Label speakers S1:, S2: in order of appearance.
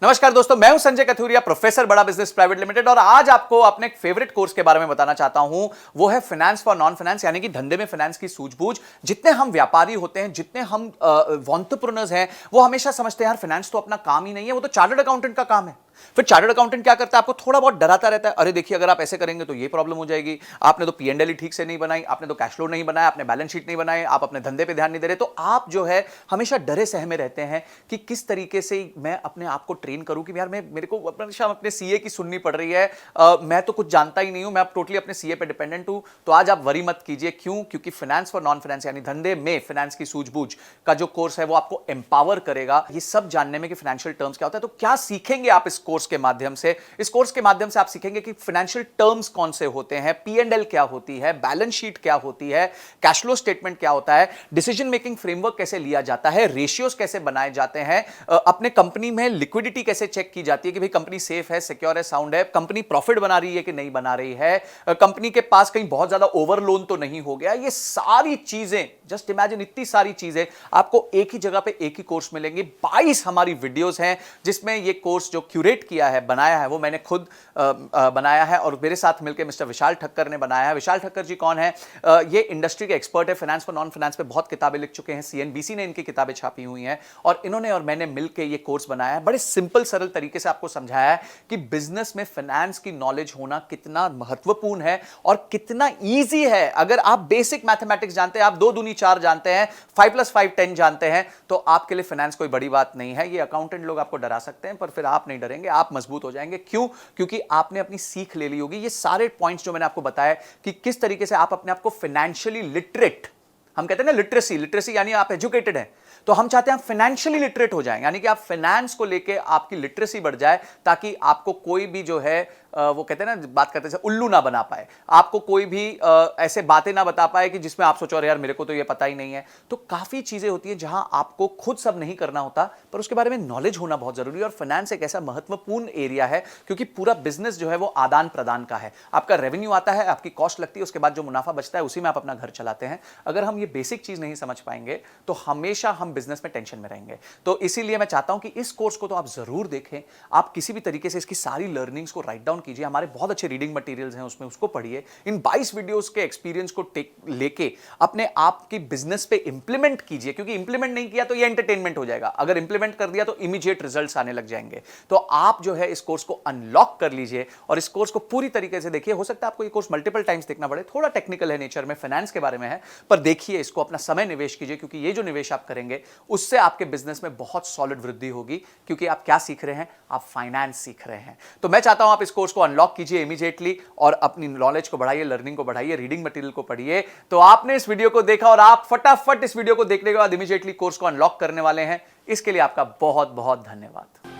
S1: नमस्कार दोस्तों, मैं हूं संजय कथुरिया, प्रोफेसर बड़ा बिजनेस प्राइवेट लिमिटेड। और आज आपको अपने एक फेवरेट कोर्स के बारे में बताना चाहता हूं। वो है फाइनेंस फॉर नॉन फाइनेंस, यानी कि धंधे में फाइनेंस की सूझबूझ। जितने हम व्यापारी होते हैं, जितने हम एंटरप्रेन्योर्स हैं, वो हमेशा समझते हैं यार फाइनेंस तो अपना काम ही नहीं है, वो तो चार्टर्ड अकाउंटेंट का काम है। फिर चार्टर्ड अकाउंटेंट क्या करता है, आपको थोड़ा बहुत डराता रहता है। अरे देखिए, अगर आप ऐसे करेंगे तो ये प्रॉब्लम हो जाएगी, आपने तो पी&एल ही ठीक से नहीं बनाई, आपने तो कैश फ्लो नहीं बनाया, आपने बैलेंस शीट नहीं बनाए, आप अपने धंधे पे ध्यान नहीं दे रहे। तो आप जो है हमेशा डरे सहमे रहते हैं कि किस तरीके से मैं अपने आप को ट्रेन करूं कि यार मेरे को हमेशा अपने सीए की सुननी पड़ रही है, मैं तो कुछ जानता ही नहीं हूं, मैं टोटली अपने सीए पे डिपेंडेंट हूं। तो आज आप वरी मत कीजिए। क्यों? क्योंकि फाइनेंस फॉर नॉन फाइनेंस यानी धंधे में फाइनेंस की सूझबूझ का जो कोर्स है वो आपको एम्पावर करेगा ये सब जानने में कि फाइनेंशियल टर्म्स क्या होता है। तो क्या सीखेंगे आप इस कोर्स के माध्यम से? इस कोर्स के माध्यम से आप सीखेंगे कि फाइनेंशियल टर्म्स कौन से होते हैं, पी&एल क्या होती है, बैलेंस शीट क्या होती है, कैश फ्लो स्टेटमेंट क्या होता है, डिसीजन मेकिंग फ्रेमवर्क कैसे लिया जाता है, रेशियोज कैसे बनाए जाते हैं, अपने कंपनी में लिक्विडिटी कैसे चेक की जाती है कि भाई कंपनी सेफ है, सिक्योर है, साउंड है, कंपनी प्रॉफिट बना रही है कि नहीं बना रही है, कंपनी के पास कहीं बहुत ज्यादा ओवर लोन तो नहीं हो गया। ये सारी चीजें, जस्ट इमेजिन, इतनी सारी चीजें आपको एक ही जगह पे एक ही कोर्स मिलेंगे। 22 हमारी वीडियोस हैं जिसमें ये कोर्स जो क्यूरेट किया है, बनाया है, वो मैंने खुद बनाया है और मेरे साथ मिलकर मिस्टर विशाल ठक्कर ने बनाया है। विशाल ठक्कर जी कौन है? ये इंडस्ट्री के एक्सपर्ट है, फाइनेंस फॉर नॉन फाइनेंस पे बहुत किताबें लिख चुके हैं, सीएनबीसी ने इनकी किताबें छापी हुई हैं और इन्होंने और मैंने मिलकर ये कोर्स बनाया है। बड़े सिंपल सरल तरीके से आपको समझाया है कि बिजनेस में फाइनेंस की नॉलेज होना कितना महत्वपूर्ण है और कितना ईजी है। अगर आप बेसिक मैथमेटिक्स जानते हैं, आप 2 दूनी 4 जानते हैं, 5 + 5 10 जानते हैं, तो आपके लिए फाइनेंस कोई बड़ी बात नहीं है। ये अकाउंटेंट लोग आपको डरा सकते हैं, पर फिर आप नहीं डरेंगे, आप मजबूत हो जाएंगे। क्यों? क्योंकि आपने अपनी सीख ले ली होगी। ये सारे पॉइंट्स जो मैंने आपको बताया कि किस तरीके से आप अपने आप को फाइनेंशियली लिटरेट, हम कहते हैं ना लिटरेसी यानी आप एजुकेटेड हैं, तो हम चाहते हैं आप फाइनेंशियली लिटरेट हो जाएं, यानी कि आप फाइनेंस को लेके आपकी लिटरेसी बढ़ जाए, ताकि आपको कोई भी जो है वो कहते हैं ना, बात करते हैं उल्लू ना बना पाए, आपको कोई भी ऐसे बातें ना बता पाए कि जिसमें आप सोचो अरे यार मेरे को तो ये पता ही नहीं है। तो काफी चीजें होती हैं जहां आपको खुद सब नहीं करना होता, पर उसके बारे में नॉलेज होना बहुत जरूरी है। और फाइनेंस एक ऐसा महत्वपूर्ण एरिया है क्योंकि पूरा बिजनेस जो है वो आदान प्रदान का है। आपका रेवेन्यू आता है, आपकी कॉस्ट लगती है, उसके बाद जो मुनाफा बचता है उसी में आप अपना घर चलाते हैं। अगर हम ये बेसिक चीज नहीं समझ पाएंगे तो हमेशा हम बिजनेस में टेंशन में रहेंगे। तो इसीलिए मैं चाहता हूं कि इस कोर्स को तो आप जरूर देखें, आप किसी भी तरीके से इसकी सारी लर्निंग्स को राइट डाउन कीजिए। हमारे बहुत अच्छे रीडिंग मटेरियल्स हैं उसमें, उसको पढ़िए। इन 22 वीडियोस के एक्सपीरियंस को लेके अपने आप की बिजनेस पे इंप्लीमेंट कीजिए, क्योंकि इंप्लीमेंट नहीं किया तो ये एंटरटेनमेंट हो जाएगा, अगर इंप्लीमेंट कर दिया तो इमीडिएट रिजल्ट्स आने लग जाएंगे। तो आप जो है इस कोर्स को अनलॉक कर लीजिए और इस कोर्स को पूरी तरीके से देखिए। हो सकता है आपको ये कोर्स मल्टीपल टाइम्स देखना पड़े, थोड़ा टेक्निकल है नेचर में, फाइनेंस के बारे में है, पर देखिए इसको, अपना समय निवेश कीजिए, क्योंकि ये जो निवेश आप करेंगे उससे आपके बिजनेस में बहुत सॉलिड वृद्धि होगी। क्योंकि आप क्या सीख रहे हैं? आप फाइनेंस सीख रहे हैं। तो मैं चाहता हूं आप इस कोर्स को अनलॉक कीजिए इमीडिएटली और अपनी नॉलेज को बढ़ाइए, लर्निंग को बढ़ाइए, रीडिंग मटेरियल को पढ़िए। तो आपने इस वीडियो को देखा और आप फटाफट इस वीडियो को देखने के बाद इमीडिएटली कोर्स को अनलॉक करने वाले हैं। इसके लिए आपका बहुत बहुत धन्यवाद।